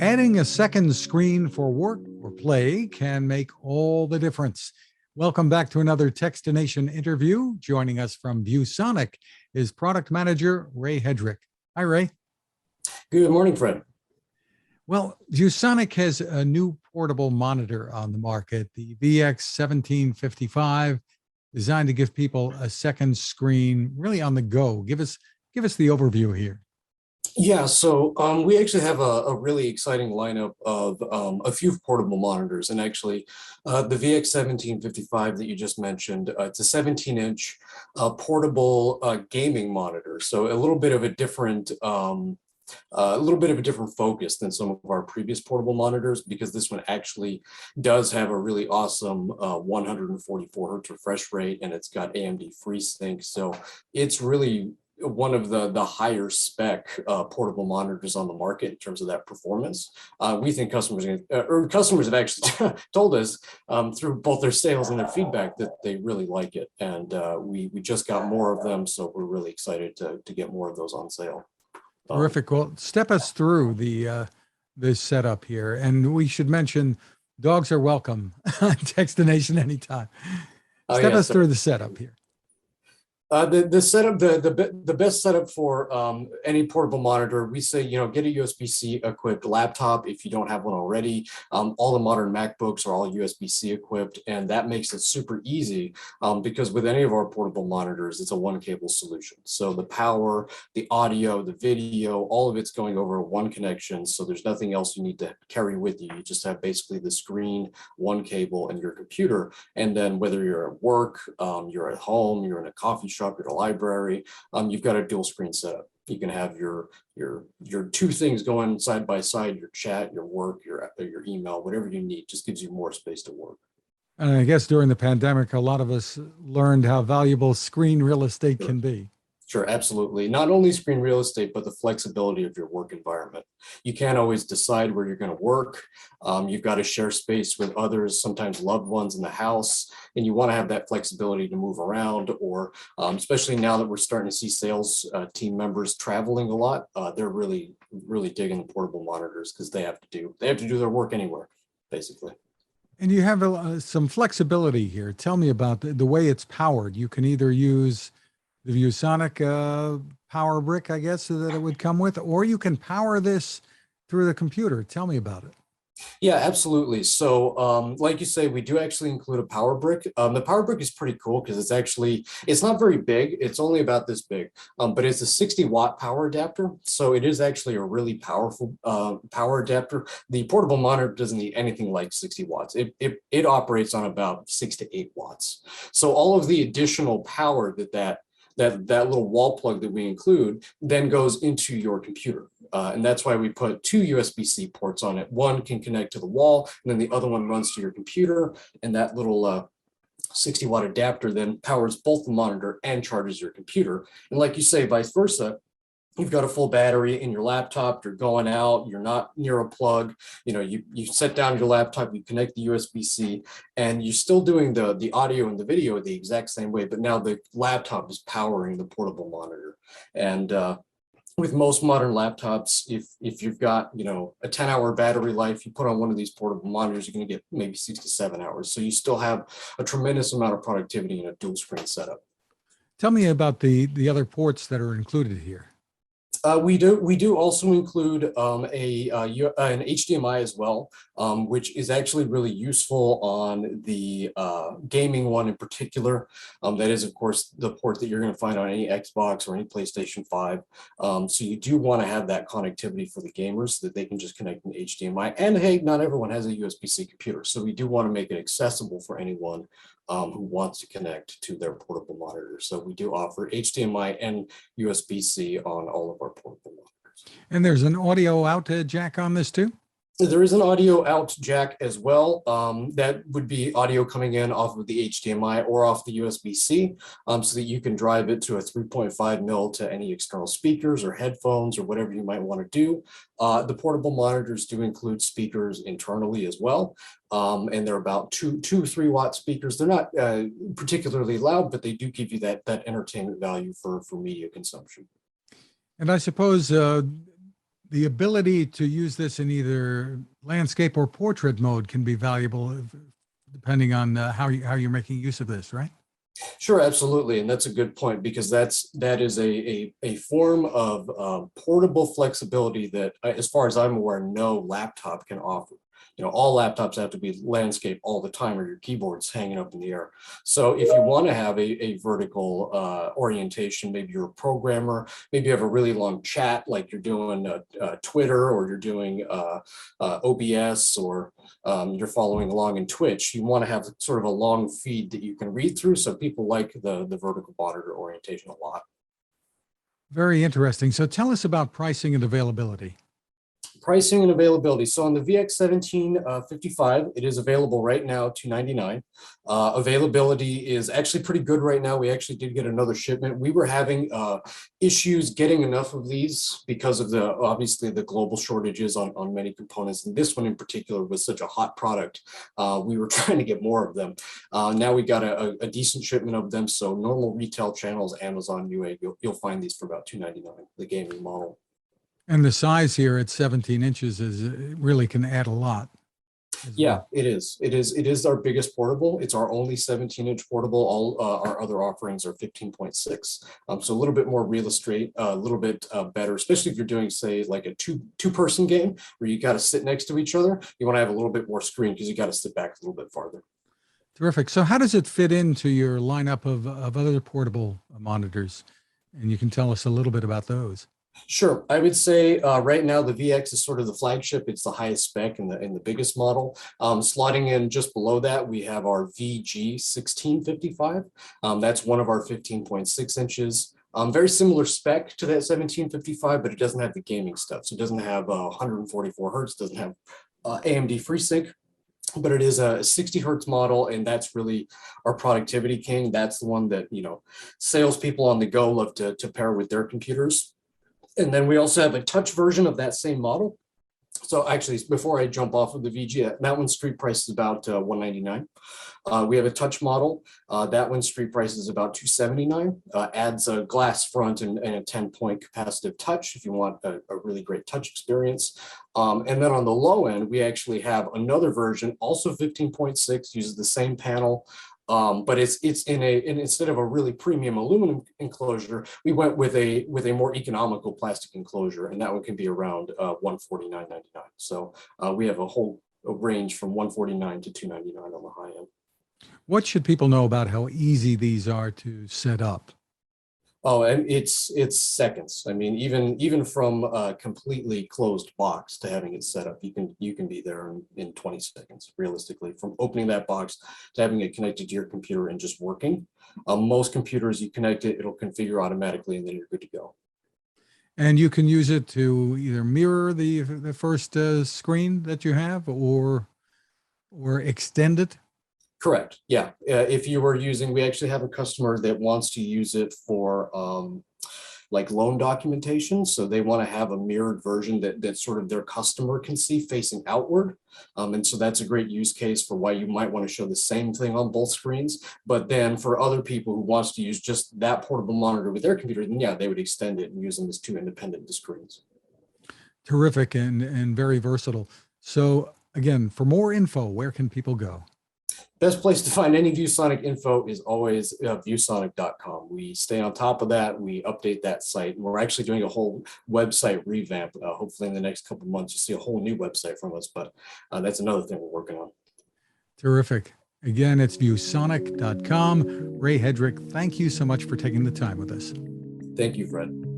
Adding a second screen for work or play can make all the difference. Welcome back to another Techstination interview. Joining us from ViewSonic is product manager Ray Hedrick. Hi, Ray. Good morning, Fred. Well, ViewSonic has a new portable monitor on the market, the VX1755, designed to give people a second screen really on the go. Give us the overview here. Yeah, so we actually have a really exciting lineup of a few portable monitors, and actually the VX1755 that you just mentioned, it's a 17-inch portable gaming monitor. So a little bit of a different focus than some of our previous portable monitors, because this one actually does have a really awesome 144 hertz refresh rate, and it's got AMD FreeSync. So it's really one of the higher spec portable monitors on the market in terms of that performance. We think customers have actually told us through both their sales and their feedback that they really like it, and we just got more of them, so we're really excited to get more of those on sale. Terrific. Well, step us through this setup here, and we should mention dogs are welcome. Techstination anytime. Step us through the setup here. The setup, the best setup for any portable monitor, we say, get a USB-C equipped laptop if you don't have one already. All the modern MacBooks are all USB-C equipped, and that makes it super easy because with any of our portable monitors, it's a one cable solution. So the power, the audio, the video, all of it's going over one connection. So there's nothing else you need to carry with you. You just have basically the screen, one cable, and your computer. And then whether you're at work, you're at home, you're in a coffee shop, you're at a library, you've got a dual screen setup. You can have your two things going side by side, your chat, your work, your email, whatever you need. Just gives you more space to work. And I guess during the pandemic, a lot of us learned how valuable screen real estate can be. Sure, absolutely. Not only screen real estate, but the flexibility of your work environment. You can't always decide where you're going to work. You've got to share space with others, sometimes loved ones in the house, and you want to have that flexibility to move around, or especially now that we're starting to see sales team members traveling a lot, they're really digging the portable monitors because they have to do their work anywhere, basically. And you have some flexibility here. Tell me about the way it's powered. You can either use the ViewSonic power brick, I guess, that it would come with, or you can power this through the computer. Tell me about it. Yeah, absolutely. So like you say, we do actually include a power brick. The power brick is pretty cool because it's not very big. It's only about this big, but it's a 60-watt power adapter. So it is actually a really powerful power adapter. The portable monitor doesn't need anything like 60 watts. It operates on about 6 to 8 watts. So all of the additional power that little wall plug that we include then goes into your computer. And that's why we put two USB-C ports on it. One can connect to the wall, and then the other one runs to your computer. And that little 60-watt adapter then powers both the monitor and charges your computer. And like you say, vice versa. You've got a full battery in your laptop, you're going out, you're not near a plug, you set down your laptop, you connect the USB-C, and you're still doing the audio and the video the exact same way, but now the laptop is powering the portable monitor. And with most modern laptops, if you've got, a 10-hour battery life, you put on one of these portable monitors, you're going to get maybe 6 to 7 hours. So you still have a tremendous amount of productivity in a dual screen setup. Tell me about the other ports that are included here. We do also include an HDMI as well, which is actually really useful on the gaming one in particular. That is, of course, the port that you're going to find on any Xbox or any PlayStation 5. So you do want to have that connectivity for the gamers so that they can just connect an HDMI. And hey, not everyone has a USB-C computer, so we do want to make it accessible for anyone who wants to connect to their portable monitor. So we do offer HDMI and USB-C on all of our portable monitors. And there's an audio out jack on this too? There is an audio out jack as well. That would be audio coming in off of the HDMI or off the USB-C, so that you can drive it to a 3.5 mil to any external speakers or headphones or whatever you might want to do. The portable monitors do include speakers internally as well, and they're about 3 watt speakers. They're not particularly loud, but they do give you that entertainment value for media consumption. And I suppose the ability to use this in either landscape or portrait mode can be valuable depending on how you're making use of this, right? Sure, absolutely, and that's a good point because that is a form of portable flexibility that, as far as I'm aware, no laptop can offer. All laptops have to be landscape all the time, or your keyboard's hanging up in the air. So if you want to have a vertical orientation, maybe you're a programmer, maybe you have a really long chat, like you're doing Twitter, or you're doing OBS, or you're following along in Twitch, you want to have sort of a long feed that you can read through. So people like the vertical monitor orientation a lot. Very interesting. So tell us about pricing and availability. Pricing and availability. So on the VX1755, it is available right now, $299. Availability is actually pretty good right now. We actually did get another shipment. We were having issues getting enough of these because of obviously the global shortages on many components. And this one in particular was such a hot product. We were trying to get more of them. Now we got a decent shipment of them. So normal retail channels, Amazon, UA, you'll find these for about $299, the gaming model. And the size here at 17 inches really can add a lot. Yeah, it is. It is our biggest portable. It's our only 17-inch portable. All our other offerings are 15.6. So a little bit more real estate, a little bit better, especially if you're doing, say, like a two-person game where you got to sit next to each other. You want to have a little bit more screen because you got to sit back a little bit farther. Terrific. So how does it fit into your lineup of other portable monitors? And you can tell us a little bit about those. Sure. I would say right now the VX is sort of the flagship. It's the highest spec and the biggest model. Slotting in just below that, we have our VG1655. That's one of our 15.6 inches. Very similar spec to that 1755, but it doesn't have the gaming stuff. So it doesn't have 144 hertz, doesn't have AMD FreeSync. But it is a 60 hertz model, and that's really our productivity king. That's the one that, salespeople on the go love to pair with their computers. And then we also have a touch version of that same model. So actually, before I jump off of the VG, that one's street price is about $199. We have a touch model. That one's street price is about $279. Adds a glass front and a 10-point capacitive touch if you want a really great touch experience. And then on the low end, we actually have another version, also 15.6, uses the same panel. But it's instead of a really premium aluminum enclosure, we went with a more economical plastic enclosure, and that one can be around $149.99. So we have a range from $149 to $299 on the high end. What should people know about how easy these are to set up? Oh, and it's seconds. I mean, even from a completely closed box to having it set up, you can be there in 20 seconds, realistically, from opening that box to having it connected to your computer and just working. Most computers, you connect it, it'll configure automatically, and then you're good to go. And you can use it to either mirror the first screen that you have, or extend it. Correct. Yeah. If you were using, we actually have a customer that wants to use it for like loan documentation. So they want to have a mirrored version that sort of their customer can see facing outward. And so that's a great use case for why you might want to show the same thing on both screens. But then for other people who wants to use just that portable monitor with their computer, then yeah, they would extend it and use them as two independent screens. Terrific and very versatile. So again, for more info, where can people go? Best place to find any ViewSonic info is always viewsonic.com. We stay on top of that. We update that site. And we're actually doing a whole website revamp. Hopefully in the next couple of months, you'll see a whole new website from us, but that's another thing we're working on. Terrific. Again, it's viewsonic.com. Ray Hedrick, thank you so much for taking the time with us. Thank you, Fred.